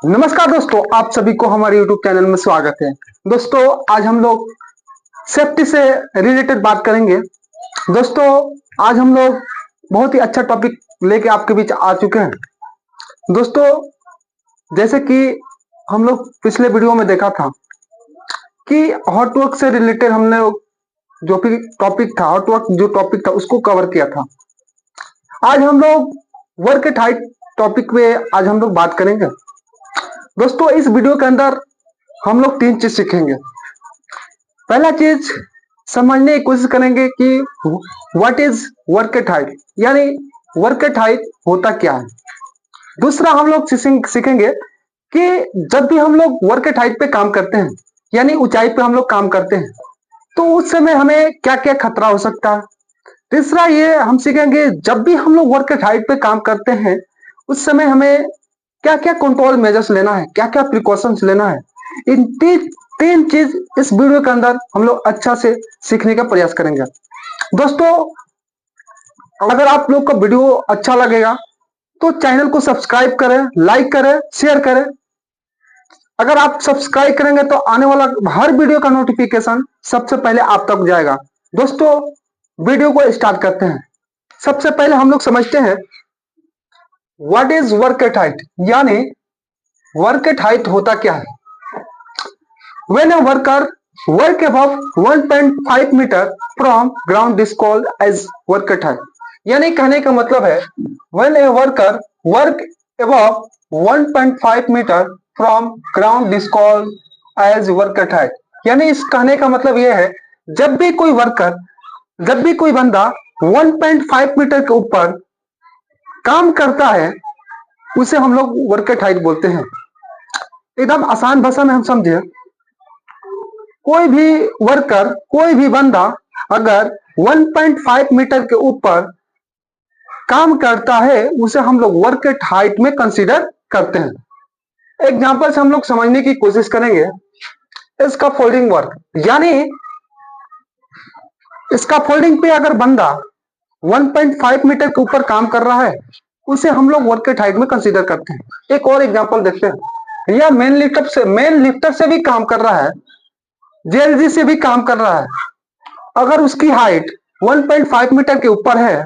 नमस्कार दोस्तों, आप सभी को हमारे YouTube चैनल में स्वागत है। दोस्तों, आज हम लोग सेफ्टी से रिलेटेड बात करेंगे। दोस्तों, आज हम लोग बहुत ही अच्छा टॉपिक लेके आपके बीच आ चुके हैं। दोस्तों, जैसे कि हम लोग पिछले वीडियो में देखा था कि हॉट वर्क से रिलेटेड हमने जो भी टॉपिक था, हॉट वर्क जो टॉपिक था उसको कवर किया था। आज हम लोग वर्क एट हाइट टॉपिक पे आज हम लोग बात करेंगे। दोस्तों, इस वीडियो के अंदर हम लोग 3 चीज सीखेंगे। पहला चीज समझने की कोशिश करेंगे कि what is work at height, यानी वर्क एट हाइट होता क्या है। दूसरा हम लोग सीखेंगे कि जब भी हम लोग वर्क एट हाइट पे काम करते हैं, यानी ऊंचाई पे हम लोग काम करते हैं, तो उस समय हमें क्या क्या खतरा हो सकता है। तीसरा ये हम सीखेंगे जब भी हम लोग वर्क एट हाइट पे काम करते हैं उस समय हमें क्या क्या कंट्रोल मेजर्स लेना है, क्या क्या प्रिकॉशंस लेना है। इन तीन चीज इस वीडियो के अंदर हम लोग अच्छा से सीखने का प्रयास करेंगे। दोस्तों, अगर आप लोग का वीडियो अच्छा लगेगा तो चैनल को सब्सक्राइब करें, लाइक करें, शेयर करें। अगर आप सब्सक्राइब करेंगे तो आने वाला हर वीडियो का नोटिफिकेशन सबसे पहले आप तक जाएगा। दोस्तों, वीडियो को स्टार्ट करते हैं। सबसे पहले हम लोग समझते हैं what is work at height, यानी वर्क एट हाइट होता क्या है। When a worker work above 1.5 meter from ground is called as work at height। यानी कहने का मतलब है when a worker work above 1.5 meter from ground is called as work at height। यानी इस कहने का मतलब यह है जब भी कोई वर्कर, जब भी कोई बंदा 1.5 मीटर के ऊपर काम करता है उसे हम लोग वर्क एट हाइट बोलते हैं। एकदम आसान भाषा में हम समझे, कोई भी वर्कर, कोई भी बंदा अगर 1.5 मीटर के ऊपर काम करता है उसे हम लोग वर्क एट हाइट में कंसीडर करते हैं। एग्जांपल से हम लोग समझने की कोशिश करेंगे। इसका फोल्डिंग वर्क, यानी इसका फोल्डिंग पे अगर बंदा 1.5 मीटर के ऊपर काम कर रहा है उसे हम लोग वर्क एट हाइट में कंसीडर करते हैं। एक और एग्जांपल देखते हैं। यह मेन लिफ्टर से भी काम कर रहा है, जेएलजी से भी काम कर रहा है। अगर उसकी हाइट 1.5 मीटर के ऊपर है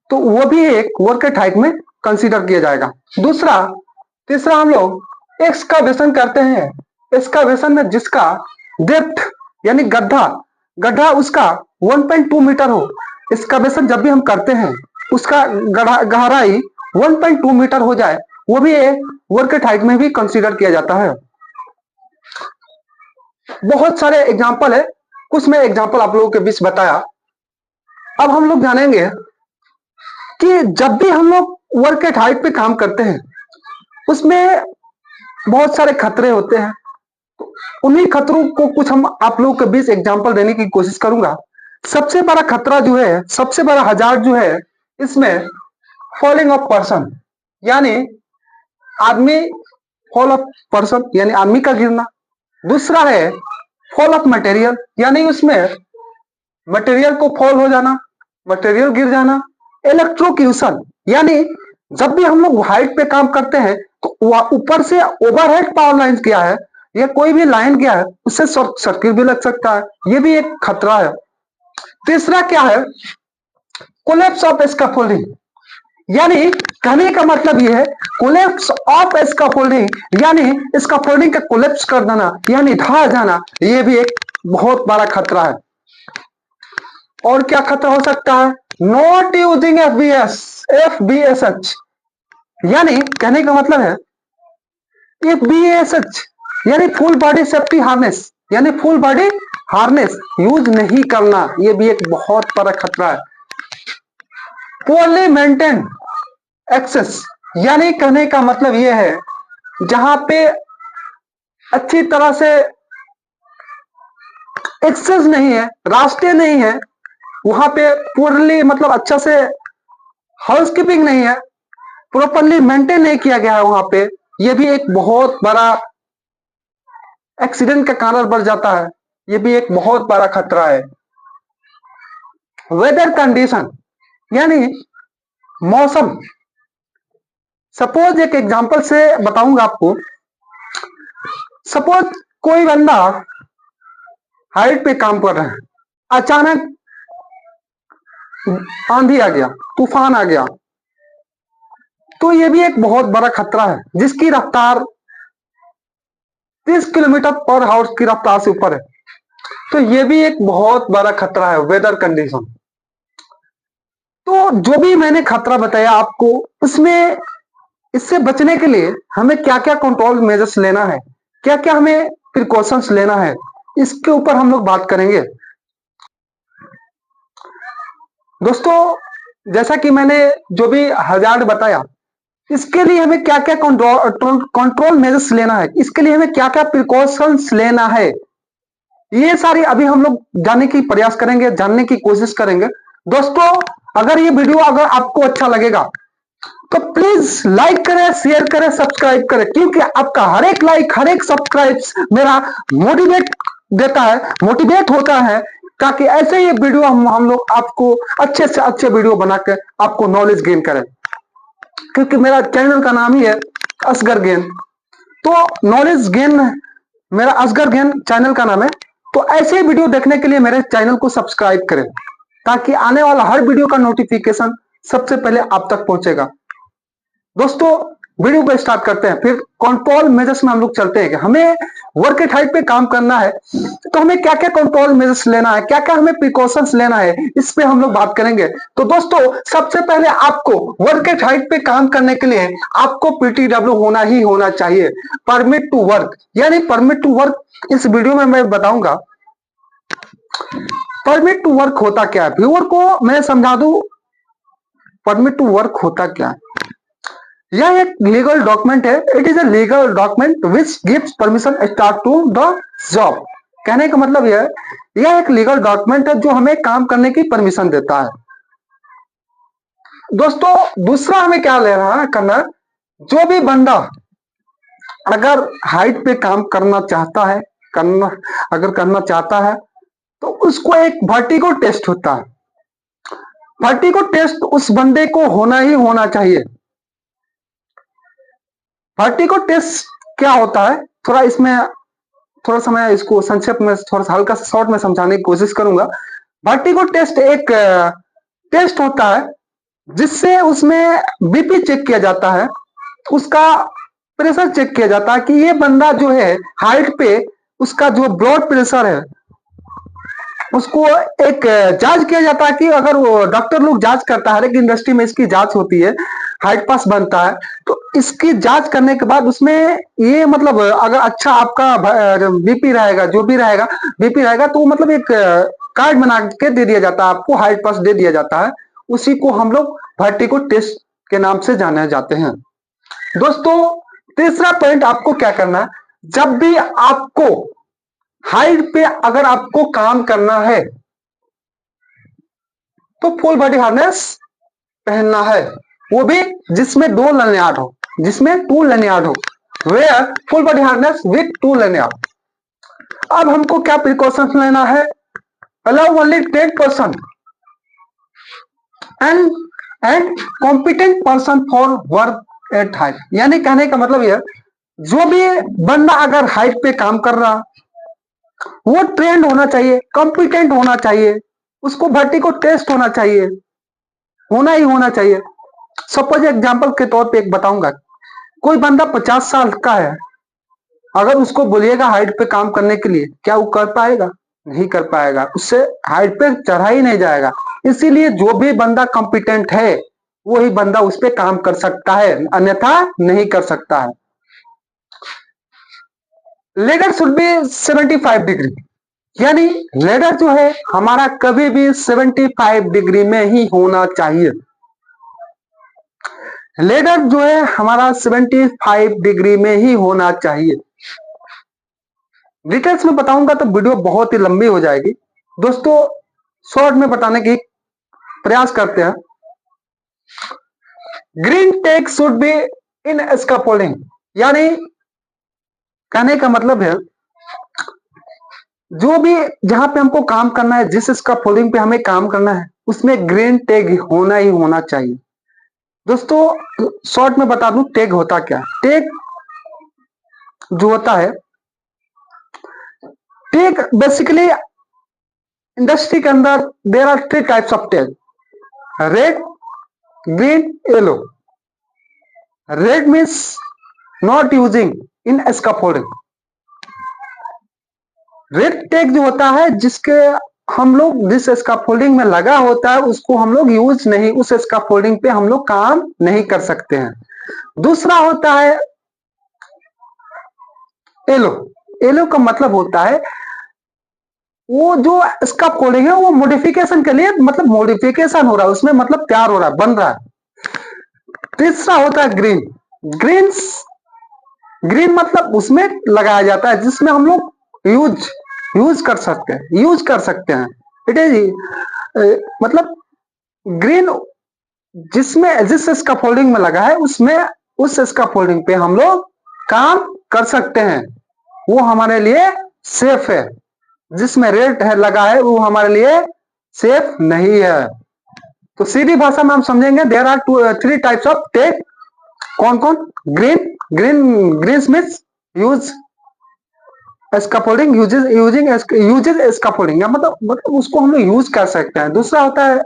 तो वो भी एक वर्क एट हाइट में कंसीडर किया जाएगा। तीसरा हम लोग एक्सकावेशन करते हैं। एक्सकावेशन में जिसका डेप्थ यानी गड्ढा उसका 1.2 मीटर हो, एक्सकावेशन जब भी हम करते हैं उसका गहराई 1.2 मीटर हो जाए, वो भी एक वर्क एट हाइट में भी कंसीडर किया जाता है। बहुत सारे एग्जाम्पल है, कुछ मैं एग्जाम्पल आप लोगों के बीच बताया। अब हम लोग जानेंगे कि जब भी हम लोग वर्क एट हाइट पे काम करते हैं उसमें बहुत सारे खतरे होते हैं। उन्हीं खतरों को कुछ हम आप लोगों के बीच एग्जाम्पल देने की कोशिश करूंगा। सबसे बड़ा खतरा जो है, सबसे बड़ा हजार जो है इसमें फॉलिंग ऑफ पर्सन, यानी आदमी फॉल ऑफ पर्सन यानी आदमी का गिरना। दूसरा है फॉल ऑफ मटेरियल, यानी उसमें मटेरियल को फॉल हो जाना, मटेरियल गिर जाना। इलेक्ट्रोक्यूशन, यानी जब भी हम लोग हाइट पे काम करते हैं तो ऊपर से ओवरहेड पावर लाइन क्या है या कोई भी लाइन क्या है उससे शॉर्ट सर्किट भी लग सकता है, ये भी एक खतरा है। तीसरा क्या है, कोलैप्स ऑफ स्कैफोल्डिंग, यानी कहने का मतलब ये है कोलैप्स ऑफ स्कैफोल्डिंग, यानी स्कैफोल्डिंग का कोलैप्स कर देना यानी ढह जाना, ये भी एक बहुत बड़ा खतरा है। और क्या खतरा हो सकता है, नॉट यूजिंग एफबीएसएच, यानी कहने का मतलब है एफबीएसएच यानी फुल बॉडी सेफ्टी हार्नेस, यानी फुल बॉडी हार्नेस यूज नहीं करना, ये भी एक बहुत बड़ा खतरा है। पोअरली मेंटेन एक्सेस, यानी कहने का मतलब यह है जहां पे अच्छी तरह से एक्सेस नहीं है, रास्ते नहीं है, वहां पे पूर्ली मतलब अच्छा से हाउसकीपिंग नहीं है, प्रॉपरली मेंटेन नहीं किया गया है वहां पे, ये भी एक बहुत बड़ा एक्सीडेंट का कारण बढ़ जाता है, ये भी एक बहुत बड़ा खतरा है। वेदर कंडीशन, यानी मौसम। सपोज एक एग्जांपल से बताऊंगा आपको सपोज कोई बंदा हाइट पे काम कर रहा है, अचानक आंधी आ गया, तूफान आ गया, तो ये भी एक बहुत बड़ा खतरा है, जिसकी रफ्तार 30 किलोमीटर पर आवर की रफ्तार से ऊपर है। तो ये भी एक बहुत बड़ा खतरा है, वेदर कंडीशन। तो जो भी मैंने खतरा बताया आपको, उसमें इससे बचने के लिए हमें क्या क्या कंट्रोल मेजर्स लेना है, क्या क्या हमें प्रिकॉशंस लेना है, इसके ऊपर हम लोग बात करेंगे। दोस्तों जैसा कि मैंने जो भी हजार्ड बताया, इसके लिए हमें क्या क्या कंट्रोल मेजर्स लेना है, इसके लिए हमें क्या क्या प्रिकॉशंस लेना है, ये सारी अभी हम लोग जानने की प्रयास करेंगे, जानने की कोशिश करेंगे। दोस्तों अगर ये वीडियो अगर आपको अच्छा लगेगा तो प्लीज लाइक करें, शेयर करें, सब्सक्राइब करें, क्योंकि आपका हर एक लाइक, हर एक सब्सक्राइब मेरा मोटिवेट देता है, मोटिवेट होता है, ताकि ऐसे ही वीडियो हम लोग आपको अच्छे से अच्छे वीडियो बनाकर आपको नॉलेज गेन करें। क्योंकि मेरा चैनल का नाम ही है असगर गेन, तो नॉलेज गेन मेरा असगर गेन चैनल का नाम है। तो ऐसे वीडियो देखने के लिए मेरे चैनल को सब्सक्राइब करें, ताकि आने वाला हर वीडियो का नोटिफिकेशन सबसे पहले आप तक पहुंचेगा। दोस्तों वीडियो को स्टार्ट करते हैं, फिर कंट्रोल मेजर्स में हम लोग चलते हैं कि हमें वर्क एट हाइट पे काम करना है, तो हमें क्या क्या कंट्रोल मेजर्स लेना है, क्या क्या हमें प्रिकॉशंस लेना है, इस पे हम लोग बात करेंगे। तो दोस्तों सबसे पहले आपको वर्क एट हाइट पे काम करने के लिए आपको पीटीडब्ल्यू होना ही होना चाहिए, परमिट टू वर्क। यानी परमिट टू वर्क इस वीडियो में मैं बताऊंगा परमिट टू वर्क होता क्या है, व्यूअर को मैं समझा दूं परमिट टू वर्क होता क्या है। यह एक लीगल डॉक्यूमेंट है, it is a legal document which gives permission start to the job. कहने का मतलब यह एक लीगल डॉक्यूमेंट है जो हमें काम करने की परमिशन देता है। दोस्तों दूसरा हमें क्या ले रहा है करना, जो भी बंदा अगर हाइट पे काम करना चाहता है, अगर करना चाहता है तो उसको एक वर्टिगो टेस्ट होता है। वर्टिगो टेस्ट उस बंदे को होना ही होना चाहिए। वर्टिगो टेस्ट क्या होता है, थोड़ा इसमें थोड़ा सा मैं इसको संक्षेप में थोड़ा सा हल्का सा शॉर्ट में समझाने की कोशिश करूंगा। वर्टिगो टेस्ट एक टेस्ट होता है जिससे उसमें बीपी चेक किया जाता है, उसका प्रेशर चेक किया जाता है कि ये बंदा जो है हाइट पे उसका जो ब्लड प्रेशर है उसको एक जांच किया जाता है। कि अगर वो डॉक्टर लोग जांच करता है, लेकिन इंडस्ट्री में इसकी जांच होती है, हाइट पास बनता है, तो इसकी जांच करने के बाद उसमें ये मतलब अगर अच्छा आपका बीपी रहेगा, जो भी रहेगा बीपी रहेगा, तो मतलब एक कार्ड बना के दे दिया जाता है आपको, हाइट पास दे दिया जाता है। उसी को हम लोग वर्टिगो टेस्ट के नाम से जाने जाते हैं। दोस्तों तीसरा पॉइंट आपको क्या करना है, जब भी आपको हाइट पे अगर आपको काम करना है तो फुल बॉडी हार्नेस पहनना है, वो भी जिसमें 2 लैनियार्ड हो, जिसमें 2 लैनियार्ड हो। Wear full body harness with 2 lanyard. अब हमको क्या प्रिकॉशंस लेना है, allow only 10% and competent person for work at height. यानी कहने का मतलब यह, जो भी बंदा अगर हाइट पे काम कर रहा वो ट्रेंड होना चाहिए, कॉम्पिटेंट होना चाहिए, उसको वर्टिगो टेस्ट होना चाहिए, होना ही होना चाहिए। सपोज एग्जांपल के तौर पे एक बताऊंगा, कोई बंदा 50 साल का है, अगर उसको बोलिएगा हाइट पे काम करने के लिए, क्या वो कर पाएगा? नहीं कर पाएगा, उससे हाइट पे चढ़ा ही नहीं जाएगा। इसीलिए जो भी बंदा कॉम्पिटेंट है वही बंदा उस पे काम कर सकता है, अन्यथा नहीं कर सकता है। लेडर शुड बी 75 डिग्री, यानी लेडर जो है हमारा कभी भी 75 डिग्री में ही होना चाहिए। लेडर जो है हमारा 75 डिग्री में ही होना चाहिए। डिटेल्स में बताऊंगा तो वीडियो बहुत ही लंबी हो जाएगी। दोस्तों शॉर्ट में बताने की प्रयास करते हैं। Green tag should be in scaffolding, यानी कहने का मतलब है जो भी जहां पे हमको काम करना है, जिस स्कैफोल्डिंग पे हमें काम करना है, उसमें ग्रीन टैग होना ही होना चाहिए। दोस्तों शॉर्ट में बता दूं टैग होता क्या। टैग जो होता है टेक बेसिकली इंडस्ट्री के अंदर there are 3 types of tag, red, green, yellow. Red means not using in scaffolding. Red tag जो होता है जिसके हम लोग जिस स्कैफोल्डिंग में लगा होता है उसको हम लोग यूज नहीं, उस स्कैफोल्डिंग पे हम लोग काम नहीं कर सकते हैं। दूसरा होता है येलो। येलो का मतलब होता है वो जो स्कैफोल्डिंग है वो मॉडिफिकेशन के लिए, मतलब मॉडिफिकेशन हो रहा है उसमें, मतलब तैयार हो रहा है, बन रहा है। तीसरा होता है ग्रीन। ग्रीन्स ग्रीन मतलब उसमें लगाया जाता है जिसमें हम लोग यूज कर सकते हैं। इट इज मतलब ग्रीन जिसमें जिस स्कैफोल्डिंग में लगा है उसमें, उस स्कैफोल्डिंग पे हम लोग काम कर सकते हैं, वो हमारे लिए सेफ है। जिसमें रेड है लगा है वो हमारे लिए सेफ नहीं है। तो सीधी भाषा में हम समझेंगे there are 3 types of tag. कौन कौन? Green means use scaffolding, uses scaffolding, या मतलब उसको हम लोग यूज कर सकते हैं। दूसरा होता है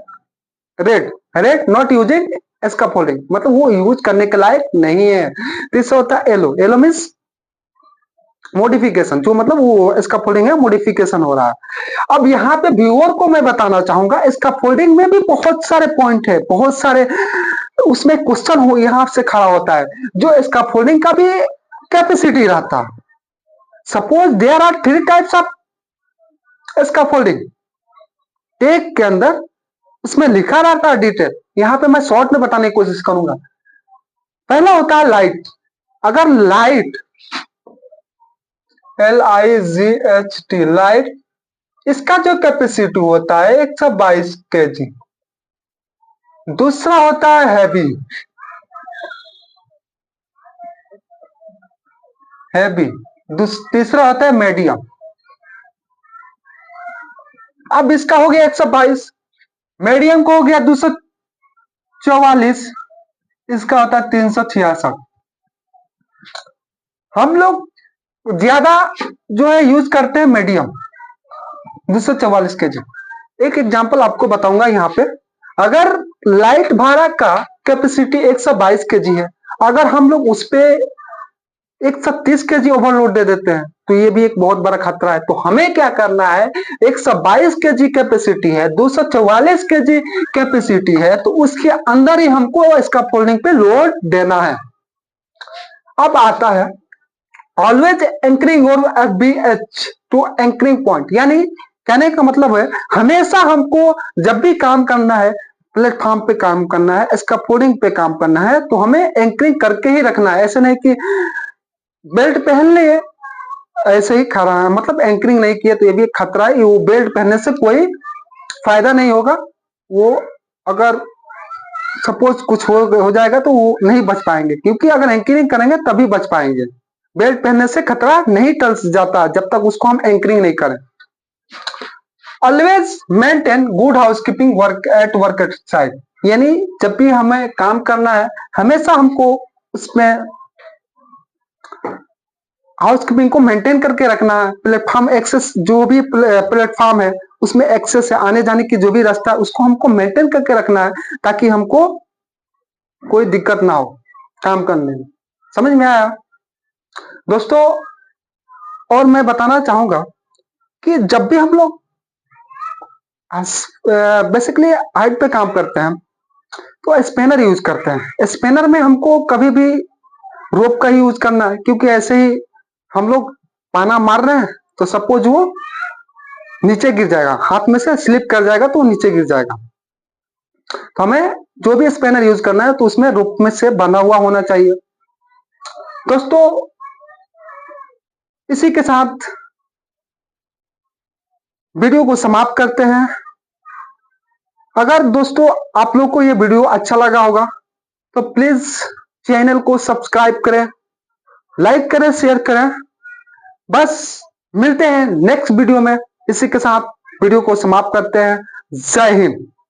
रेड नॉट यूजिंग स्कैफोल्डिंग, मतलब वो यूज करने के लायक नहीं है। तीसरा होता है येलो मीन्स मॉडिफिकेशन, जो मतलब वो स्कैफोल्डिंग है मॉडिफिकेशन हो रहा है। अब यहाँ पे व्यूअर को मैं बताना चाहूंगा स्कैफोल्डिंग में भी बहुत सारे पॉइंट है, बहुत सारे उसमें क्वेश्चन हो यहाँ से खड़ा होता है, जो स्कैफोल्डिंग का भी कैपेसिटी रहता। Suppose there are 3 types of scaffolding tag के अंदर, उसमें लिखा रहता है डिटेल। यहाँ पे मैं शॉर्ट में बताने की कोशिश करूंगा। पहला होता है लाइट। अगर लाइट LIGHT लाइट, इसका जो कैपेसिटी होता है 122 kg। दूसरा होता है हैवी। तीसरा होता है मीडियम। अब इसका हो गया 122, मीडियम को हो गया 244, इसका होता है 366। हम लोग ज्यादा जो है यूज करते हैं मीडियम, 244 kg। एक एग्जांपल आपको बताऊंगा यहाँ पे। अगर लाइट भाड़ा का कैपेसिटी 122 kg है, अगर हम लोग उस पे 130 kg ओवरलोड दे देते हैं तो ये भी एक बहुत बड़ा खतरा है। तो हमें क्या करना है, 122 kg कैपेसिटी है, 244 kg कैपेसिटी है, तो उसके अंदर ही हमको स्कैफोल्डिंग पे लोड देना है। अब आता है ऑलवेज एंकरिंग और FBH टू एंकरिंग पॉइंट, यानी कहने का मतलब है हमेशा हमको जब भी काम करना है, प्लेटफॉर्म पे काम करना है, स्कैफोल्डिंग पे काम करना है, तो हमें एंकरिंग करके ही रखना है। ऐसे नहीं कि बेल्ट पहन लिए ऐसे ही खड़ा है, मतलब एंकरिंग नहीं किया तो ये भी एक खतरा है। वो बेल्ट पहनने से कोई फायदा नहीं होगा, वो अगर सपोज कुछ हो जाएगा तो वो नहीं बच पाएंगे, क्योंकि अगर एंकरिंग करेंगे तभी बच पाएंगे। बेल्ट पहनने से खतरा नहीं टल जाता जब तक उसको हम एंकरिंग नहीं करें। Always maintain good housekeeping work side, यानी जब भी हमें काम करना है हमेशा हमको उसमें हाउसकीपिंग को मेंटेन करके रखना है। प्लेटफॉर्म एक्सेस, जो भी प्लेटफॉर्म है उसमें एक्सेस है, आने जाने की जो भी रास्ता है उसको हमको मेंटेन करके रखना है, ताकि हमको कोई दिक्कत ना हो काम करने में। समझ में आया दोस्तों? और मैं बताना चाहूंगा कि जब भी हम लोग बेसिकली हाइट पे काम करते हैं तो स्पेनर यूज करते हैं। स्पेनर में हमको कभी भी रोप का यूज करना है, क्योंकि ऐसे ही हम लोग पाना मार रहे हैं तो सपोज वो नीचे गिर जाएगा, हाथ में से स्लिप कर जाएगा तो नीचे गिर जाएगा। तो हमें जो भी स्पेनर यूज करना है तो उसमें रोप में से बना हुआ होना चाहिए। दोस्तों इसी के साथ वीडियो को समाप्त करते हैं। अगर दोस्तों आप लोग को ये वीडियो अच्छा लगा होगा तो प्लीज चैनल को सब्सक्राइब करें, लाइक करें, शेयर करें। बस मिलते हैं नेक्स्ट वीडियो में। इसी के साथ वीडियो को समाप्त करते हैं। जय हिंद।